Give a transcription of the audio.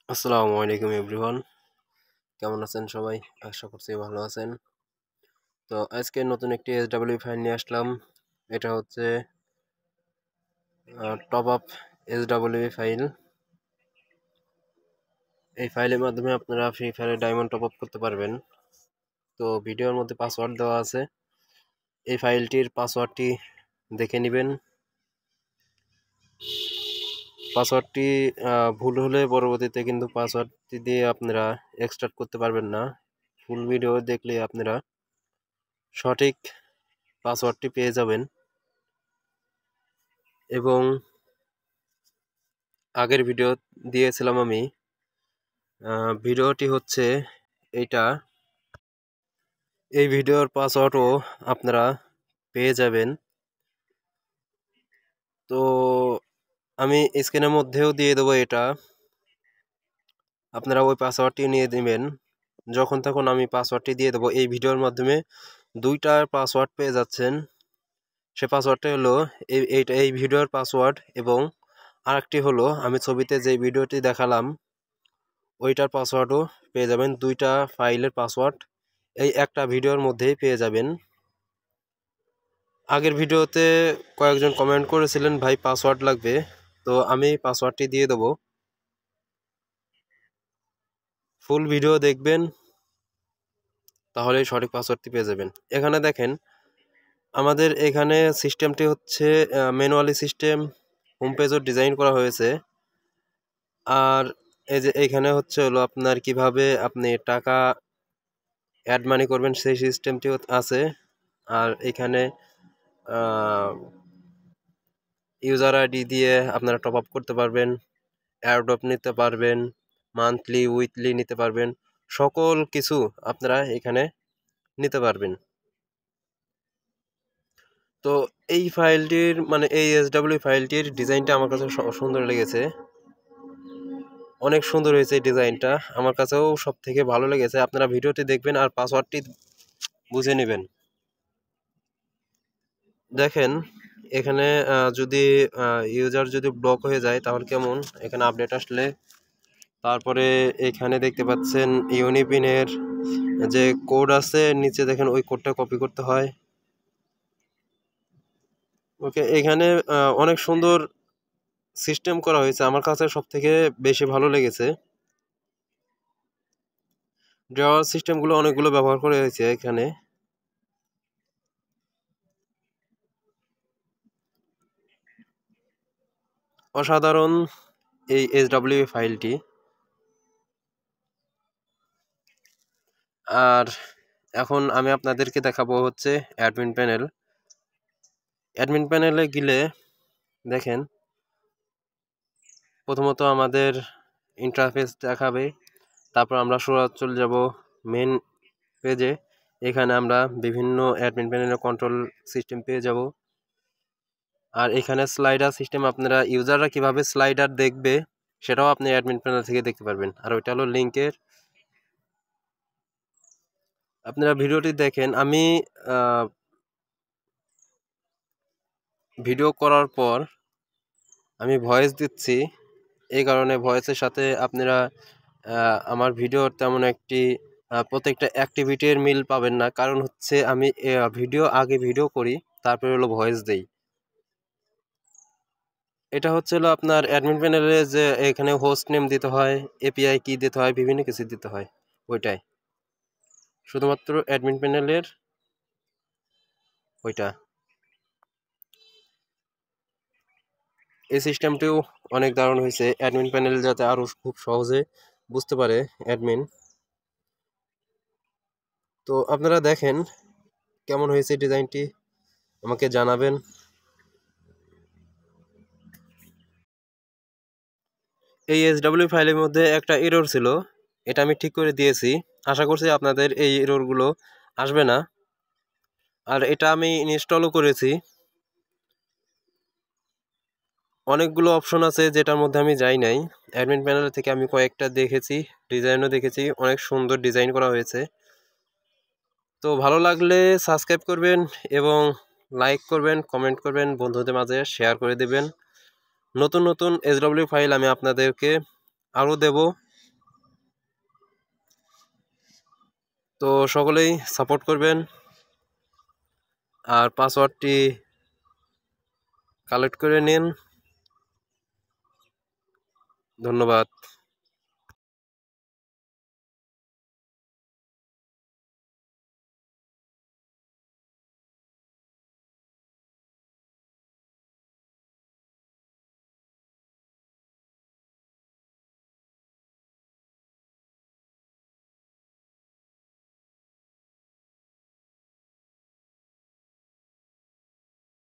আসসালামু আলাইকুম এভরিওয়ান, কেমন আছেন সবাই? আশা করছি ভালো আছেন। তো আজকে নতুন একটি এসডব্লিউ ফাইল নিয়ে আসলাম। এটা হচ্ছে টপ আপ এসডব্লিউ ফাইল। এই ফাইলের মাধ্যমে আপনারা ফ্রি ফায়ারে ডায়মন্ড টপ আপ করতে পারবেন। তো ভিডিওর মধ্যে পাসওয়ার্ড দেওয়া আছে। এই ফাইলটির পাসওয়ার্ডটি দেখে নেবেন। পাসওয়ার্ডটি ভুল হলে পরবর্তীতে কিন্তু পাসওয়ার্ডটি দিয়ে আপনারা এক্সট্রাক্ট করতে পারবেন না। ফুল ভিডিও দেখলে আপনারা সঠিক পাসওয়ার্ডটি পেয়ে যাবেন। এবং আগের ভিডিও দিয়েছিলাম আমি, ভিডিওটি হচ্ছে এইটা। এই ভিডিওর পাসওয়ার্ডও আপনারা পেয়ে যাবেন। তো আমি স্ক্রিনের মধ্যেও দিয়ে দেবো এটা, আপনারা ওই পাসওয়ার্ডটি নিয়ে নেবেন। যখন তখন আমি পাসওয়ার্ডটি দিয়ে দেবো। এই ভিডিওর মাধ্যমে দুইটা পাসওয়ার্ড পেয়ে যাচ্ছেন। সে পাসওয়ার্ডটা হলো এই ভিডিওর পাসওয়ার্ড, এবং আরেকটি হলো আমি ছবিতে যে ভিডিওটি দেখালাম ওইটার পাসওয়ার্ডও পেয়ে যাবেন। দুইটা ফাইলের পাসওয়ার্ড এই একটা ভিডিওর মধ্যেই পেয়ে যাবেন। আগের ভিডিওতে কয়েকজন কমেন্ট করেছিলেন ভাই পাসওয়ার্ড লাগবে, তো আমি পাসওয়ার্ডটি দিয়ে দেবো। ফুল ভিডিও দেখবেন, তাহলে সঠিক পাসওয়ার্ডটি পেয়ে যাবেন। এখানে দেখেন, আমাদের এখানে সিস্টেমটি হচ্ছে ম্যানুয়ালি সিস্টেম। হোম পেজও ডিজাইন করা হয়েছে। আর এই যে এখানে হচ্ছে হলো আপনার কিভাবে আপনি টাকা অ্যাড মানি করবেন সেই সিস্টেমটি আছে। আর এখানে ইউজার আইডি দিয়ে আপনারা টপ আপ করতে পারবেন, এয়ারড্রপ নিতে পারবেন, মান্থলি উইকলি নিতে পারবেন, সকল কিছু আপনারা এখানে নিতে পারবেন। তো এই ফাইলটির মানে এই এসডব্লিউ ফাইলটির ডিজাইনটা আমার কাছে সুন্দর লেগেছে, অনেক সুন্দর হয়েছে এই ডিজাইনটা, আমার কাছেও সব থেকে ভালো লেগেছে। আপনারা ভিডিওটি দেখবেন আর পাসওয়ার্ডটি বুঝে নেবেন। দেখেন এখানে যদি ইউজার যদি ব্লক হয়ে যায় তাহলে কেমন, এখানে আপডেট আসলে তারপরে এখানে দেখতে পাচ্ছেন ইউনিপিনের যে কোড আছে নিচে, দেখেন ওই কোডটা কপি করতে হয়। ওকে, এখানে অনেক সুন্দর সিস্টেম করা হয়েছে, আমার কাছে সব থেকে বেশি ভালো লেগেছে। ড্রয়ার সিস্টেমগুলো অনেকগুলো ব্যবহার করা হয়েছে এখানে। অসাধারণ এই এসডব্লিউ ফাইলটি। আর এখন আমি আপনাদেরকে দেখাবো হচ্ছে অ্যাডমিন প্যানেল। অ্যাডমিন প্যানেলে গেলে দেখেন, প্রথমত আমাদের ইন্টারফেস দেখাবে, তারপর আমরা সরাসরি চলে যাব মেন পেজে। এখানে আমরা বিভিন্ন অ্যাডমিন প্যানেলের কন্ট্রোল সিস্টেম পেয়ে যাব। আর এখানে স্লাইডার সিস্টেম, আপনারা ইউজাররা কিভাবে স্লাইডার দেখবে সেটাও আপনি অ্যাডমিন প্যানেল থেকে দেখতে পারবেন। আর ওইটা হলো লিঙ্কের। আপনারা ভিডিওটি দেখেন, আমি ভিডিও করার পর আমি ভয়েস দিচ্ছি, এই কারণে ভয়েসের সাথে আপনারা আমার ভিডিওর তেমন একটি প্রত্যেকটা অ্যাক্টিভিটির মিল পাবেন না। কারণ হচ্ছে আমি আগে ভিডিও করি, তারপরে হলো ভয়েস দেই। এটা হচ্ছে হলো আপনার অ্যাডমিন প্যানেলে যে এখানে হোস্ট নেম দিতে হয়, এপিআই কি দিতে হয়, বিভিন্ন কিছু দিতে হয়, ওইটাই শুধুমাত্র অ্যাডমিন প্যানেলের ওইটা। এই সিস্টেমটিও অনেক দারুণ হয়েছে, অ্যাডমিন প্যানেল যাতে আরও খুব সহজে বুঝতে পারে অ্যাডমিন। তো আপনারা দেখেন কেমন হয়েছে ডিজাইনটি, আমাকে জানাবেন। এই এসডব্লিউ ফাইলের মধ্যে একটা এরর ছিল, এটা আমি ঠিক করে দিয়েছি। আশা করছি আপনাদের এই এররগুলো আসবে না। আর এটা আমি ইনস্টলও করেছি। অনেকগুলো অপশন আছে যেটার মধ্যে আমি যাই নাই। অ্যাডমিন প্যানেল থেকে আমি কয়েকটা দেখেছি, ডিজাইনও দেখেছি, অনেক সুন্দর ডিজাইন করা হয়েছে। তো ভালো লাগলে সাবস্ক্রাইব করবেন এবং লাইক করবেন, কমেন্ট করবেন, বন্ধুদের মাঝে শেয়ার করে দেবেন। নতুন নতুন এসডব্লিউ ফাইল আমি আপনাদেরকে আরও দেব। তো সকলেই সাপোর্ট করবেন আর পাসওয়ার্ডটি কালেক্ট করে নিন। ধন্যবাদ।